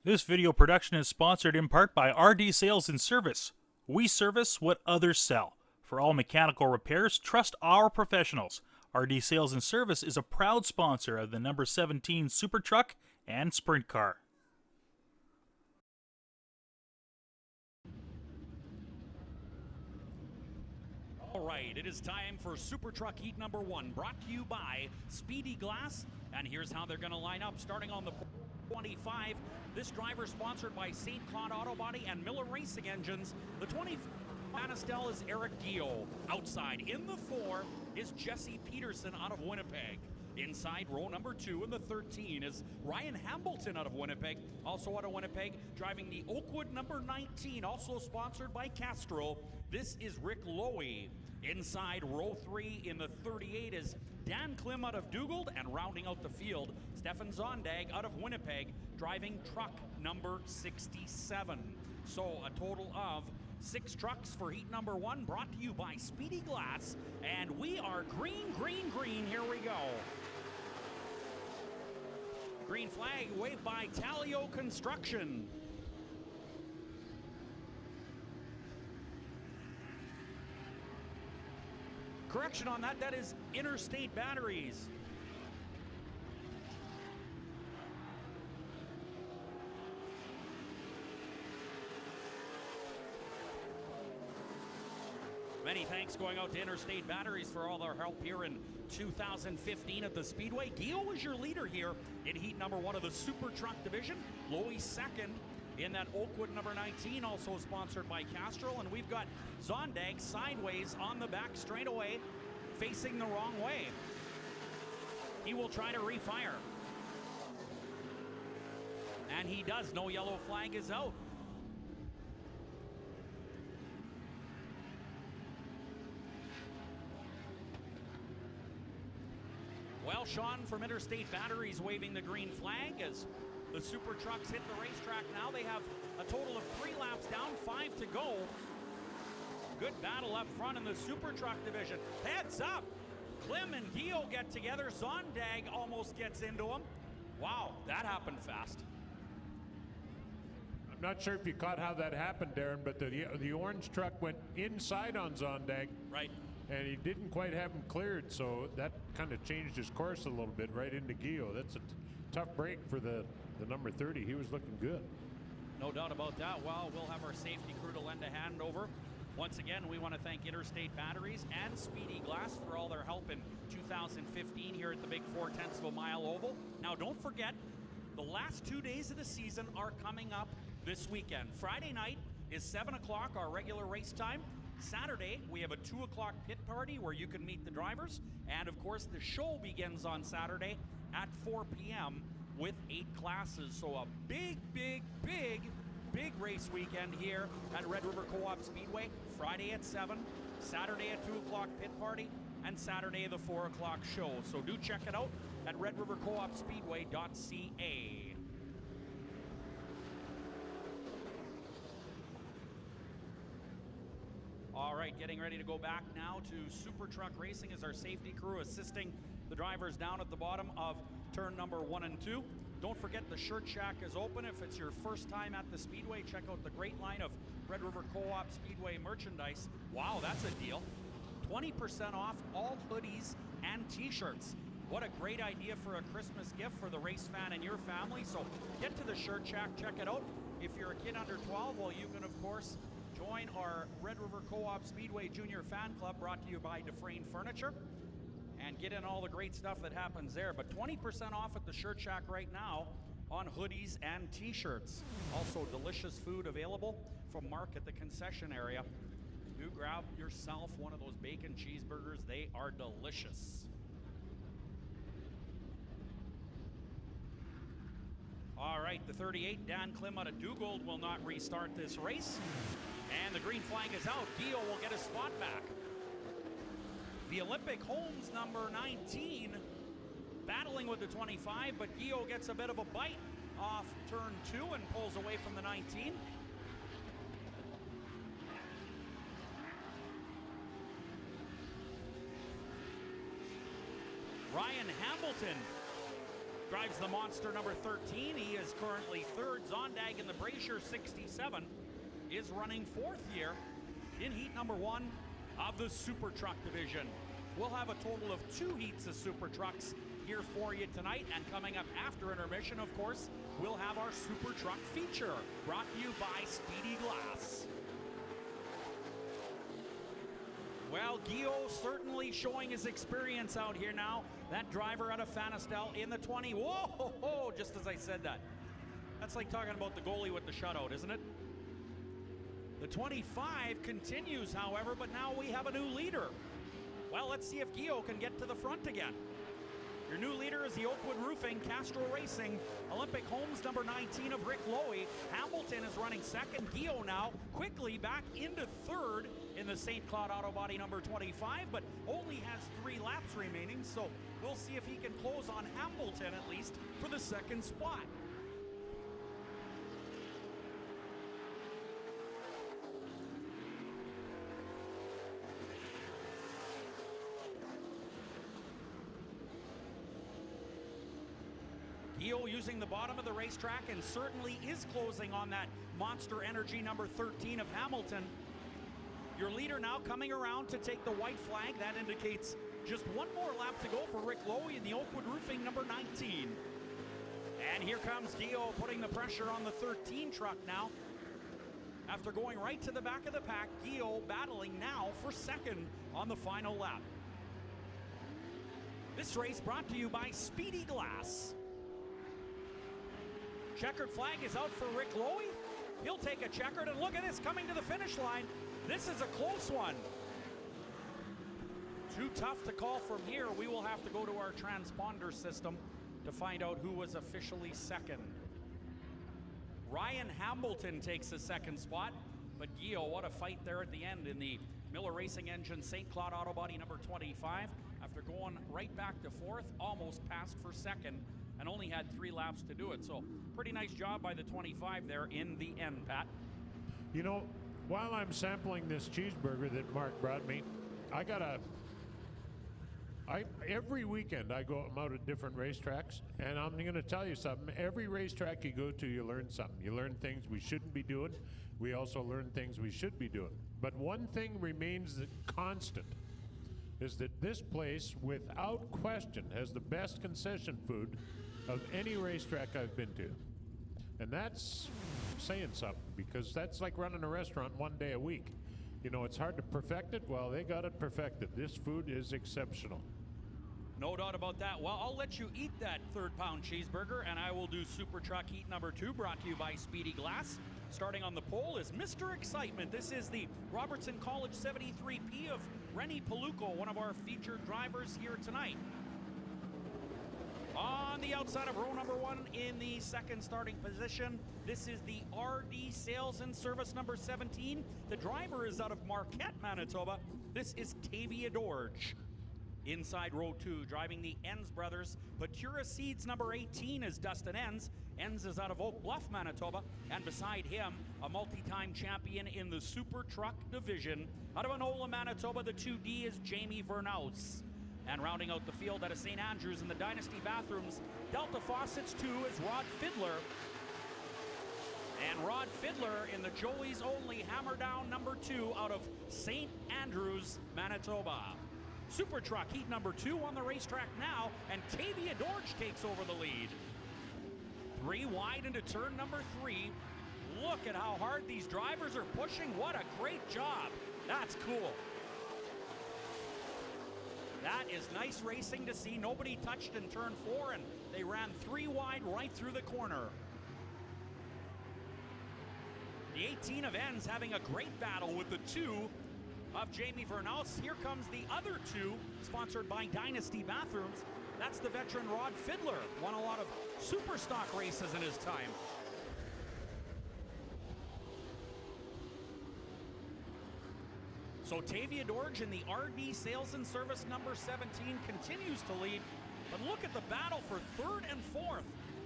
This video production is sponsored in part by RD Sales and Service. We service what others sell. For all mechanical repairs, trust our professionals. RD Sales and Service is a proud sponsor of the number 17 Super Truck and Sprint Car. All right, it is time for Super Truck Heat number 1, brought to you by Speedy Glass. And here's how they're going to line up, starting on the 25. This driver sponsored by St. Claude Auto Body and Miller Racing Engines. The 20 Anastel is Eric Gio. Outside in the 4 is Jesse Peterson out of Winnipeg. Inside row number 2 in the 13 is Ryan Hambleton out of Winnipeg. Also out of Winnipeg, driving the Oakwood number 19, also sponsored by Castro. This is Rick Lowy. Inside row 3 in the 38 is Dan Klim out of Dugald, and rounding out the field, Stefan Zondag out of Winnipeg, driving truck number 67. So a total of 6 trucks for heat number 1, brought to you by Speedy Glass, and we are green, green, green. Here we go. Green flag waved by Talio Construction. Correction on that, that is Interstate Batteries. Many thanks going out to Interstate Batteries for all their help here in 2015 at the Speedway. Gio was your leader here in heat number 1 of the Super Truck Division. Lowy second in that Oakwood number 19, also sponsored by Castro. And we've got Zondag sideways on the back straightaway, facing the wrong way. He will try to refire. And he does. No yellow flag is out. Well, Sean from Interstate Batteries waving the green flag as the Super Trucks hit the racetrack now. They have a total of 3 laps down, 5 to go. Good battle up front in the Super Truck Division. Heads up! Klim and Gio get together. Zondag almost gets into him. Wow, that happened fast. I'm not sure if you caught how that happened, Darren, but the orange truck went inside on Zondag. Right. And he didn't quite have him cleared, so that kind of changed his course a little bit right into Gio. That's a tough break for the number 30. He was looking good. No doubt about that. Well, we'll have our safety crew to lend a hand over. Once again, we want to thank Interstate Batteries and Speedy Glass for all their help in 2015 here at the big 4/10 of a mile oval. Now, don't forget, the last 2 days of the season are coming up this weekend. Friday night is 7 o'clock, our regular race time. Saturday, we have a 2 o'clock pit party where you can meet the drivers. And of course, the show begins on Saturday at 4 p.m. with 8 classes. So a big, big, big, big race weekend here at Red River Co-op Speedway. Friday at 7, Saturday at 2 o'clock pit party, and Saturday the 4 o'clock show. So do check it out at redrivercoopspeedway.ca. All right, getting ready to go back now to Super Truck Racing as our safety crew assisting the drivers down at the bottom of turn number 1 and 2. Don't forget the Shirt Shack is open. If it's your first time at the Speedway, check out the great line of Red River Co-op Speedway merchandise. Wow, that's a deal. 20% off all hoodies and t-shirts. What a great idea for a Christmas gift for the race fan and your family. So get to the Shirt Shack, check it out. If you're a kid under 12, well, you can, of course, join our Red River Co-op Speedway Junior Fan Club, brought to you by Dufresne Furniture, and get in all the great stuff that happens there. But 20% off at the Shirt Shack right now on hoodies and t-shirts. Also, delicious food available from Mark at the concession area. Do grab yourself one of those bacon cheeseburgers. They are delicious. All right, the 38, Dan Klim out of Dugald, will not restart this race. And the green flag is out. Gio will get a spot back. The Olympic Holmes number 19 battling with the 25, but Gio gets a bit of a bite off turn 2 and pulls away from the 19. Ryan Hambleton Drives the monster number 13. He is currently third. Zondag in the Brazier 67 is running fourth here in heat number 1 of the Super Truck division. We'll have a total of 2 heats of Super Trucks here for you tonight, and coming up after intermission, of course, we'll have our Super Truck feature brought to you by Speedy Glass. Well, Guillaume certainly showing his experience out here now. That driver out of Fanistel in the 20. Whoa, just as I said that. That's like talking about the goalie with the shutout, isn't it? The 25 continues, however, but now we have a new leader. Well, let's see if Guillaume can get to the front again. Your new leader is the Oakwood Roofing, Castro Racing, Olympic Homes number 19 of Rick Lowy. Hamilton is running second. Guillaume now quickly back into third in the St. Cloud Auto Body number 25, but only has 3 laps remaining, so we'll see if he can close on Hamilton at least for the second spot. Guillaume using the bottom of the racetrack and certainly is closing on that Monster Energy number 13 of Hamilton. Your leader now coming around to take the white flag. That indicates just 1 more lap to go for Rick Lowy in the Oakwood Roofing number 19. And here comes Guillaume putting the pressure on the 13 truck now. After going right to the back of the pack, Guillaume battling now for second on the final lap. This race brought to you by Speedy Glass. Checkered flag is out for Rick Lowy. He'll take a checkered, and look at this coming to the finish line. This is a close one. Too tough to call from here. We will have to go to our transponder system to find out who was officially second. Ryan Hamilton takes the second spot, but Guillaume, what a fight there at the end in the Miller Racing Engine St. Cloud Auto Body number 25. After going right back to fourth, almost passed for second, and only had 3 laps to do it. So pretty nice job by the 25 there in the end, Pat. You know, while I'm sampling this cheeseburger that Mark brought me, every weekend I go out at different racetracks, and I'm going to tell you something. Every racetrack you go to, you learn something. You learn things we shouldn't be doing. We also learn things we should be doing. But one thing remains constant, is that this place, without question, has the best concession food of any racetrack I've been to. And that's saying something, because that's like running a restaurant 1 day a week. You know, it's hard to perfect it. Well, they got it perfected. This food is exceptional. No doubt about that. Well, I'll let you eat that 3rd-pound cheeseburger, and I will do Super Truck Heat number 2, brought to you by Speedy Glass. Starting on the pole is Mr. Excitement. This is the Robertson College 73P of Rennie Paluco, one of our featured drivers here tonight. On the outside of row number 1 in the second starting position, this is the RD Sales and Service number 17. The driver is out of Marquette, Manitoba. This is Tavia Dorge. Inside row 2, driving the Enns brothers, Patura Seeds number 18 is Dustin Enns. Enns is out of Oak Bluff, Manitoba. And beside him, a multi-time champion in the Super Truck division. Out of Enola, Manitoba, the 2D is Jamie Vernaus. And rounding out the field out of St. Andrews in the Dynasty Bathrooms, Delta Faucets 2 is Rod Fiddler. And Rod Fiddler in the Joey's Only Hammer Down number 2 out of St. Andrews, Manitoba. Super Truck Heat number 2 on the racetrack now, and Tavia Dorge takes over the lead. 3 wide into turn number 3. Look at how hard these drivers are pushing. What a great job. That's cool. That is nice racing to see. Nobody touched in turn 4, and they ran 3 wide right through the corner. The 18 of Enns having a great battle with the 2 of Jamie Vernaus. Here comes the other 2, sponsored by Dynasty Bathrooms. That's the veteran Rod Fiddler. Won a lot of super stock races in his time. So Tavia Dorge in the RD Sales and Service number 17 continues to lead. But look at the battle for 3rd and 4th.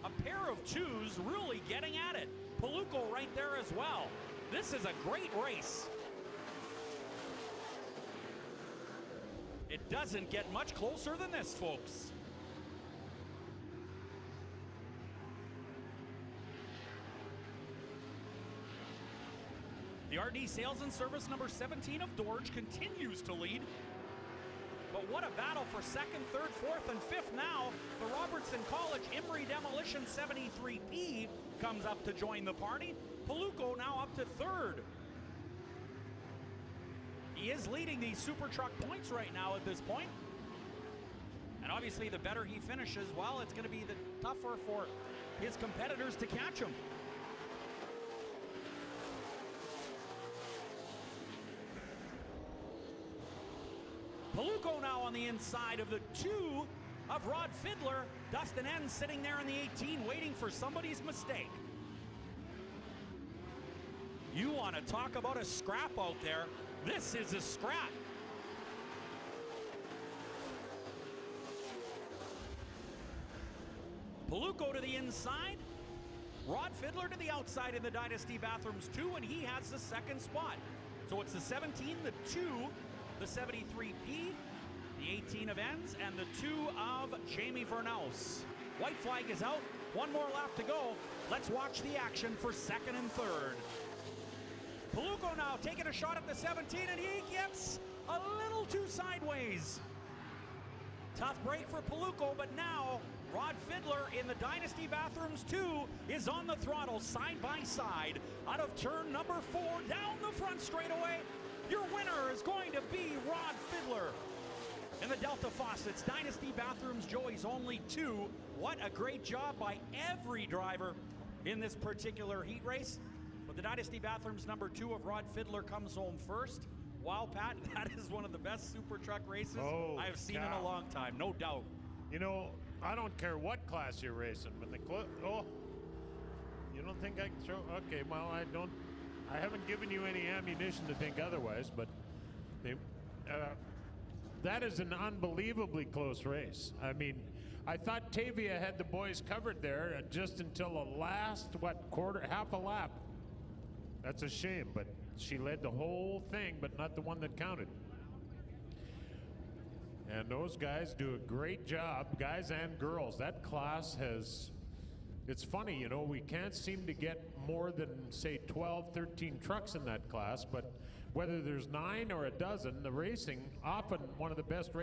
A pair of 2s really getting at it. Paluco right there as well. This is a great race. It doesn't get much closer than this, folks. The RD Sales and Service number 17 of Dorge continues to lead. But what a battle for second, third, fourth, and fifth now. The Robertson College Emery Demolition 73P comes up to join the party. Paluco now up to third. He is leading these Super Truck points right now at this point. And obviously the better he finishes, well, it's going to be the tougher for his competitors to catch him. Paluco now on the inside of the 2 of Rod Fiddler. Dustin N sitting there in the 18 waiting for somebody's mistake. You want to talk about a scrap out there. This is a scrap. Paluco to the inside. Rod Fiddler to the outside in the Dynasty Bathrooms 2, and he has the second spot. So it's the 17, the 2, the 73P, the 18 of Enns, and the 2 of Jamie Vernaus. White flag is out. One more lap to go. Let's watch the action for second and third. Paluco now taking a shot at the 17, and he gets a little too sideways. Tough break for Paluco, but now Rod Fiddler in the Dynasty Bathrooms 2 is on the throttle side by side out of turn number 4 down the front straightaway. Your winner is going to be Rod Fiddler. In the Delta Faucets Dynasty Bathrooms Joey's only 2. What a great job by every driver in this particular heat race. But the Dynasty Bathrooms number 2 of Rod Fiddler comes home first. Wow, Pat, that is one of the best Super Truck races I have seen in a long time, no doubt. You know, I don't care what class you're racing, but you don't think I can throw? Okay, well, I haven't given you any ammunition to think otherwise, but that is an unbelievably close race. I mean, I thought Tavia had the boys covered there just until the last, half a lap. That's a shame, but she led the whole thing, but not the one that counted. And those guys do a great job, guys and girls. That class it's funny, you know, we can't seem to get more than, say, 12, 13 trucks in that class, but whether there's 9 or a dozen, the racing, often one of the best races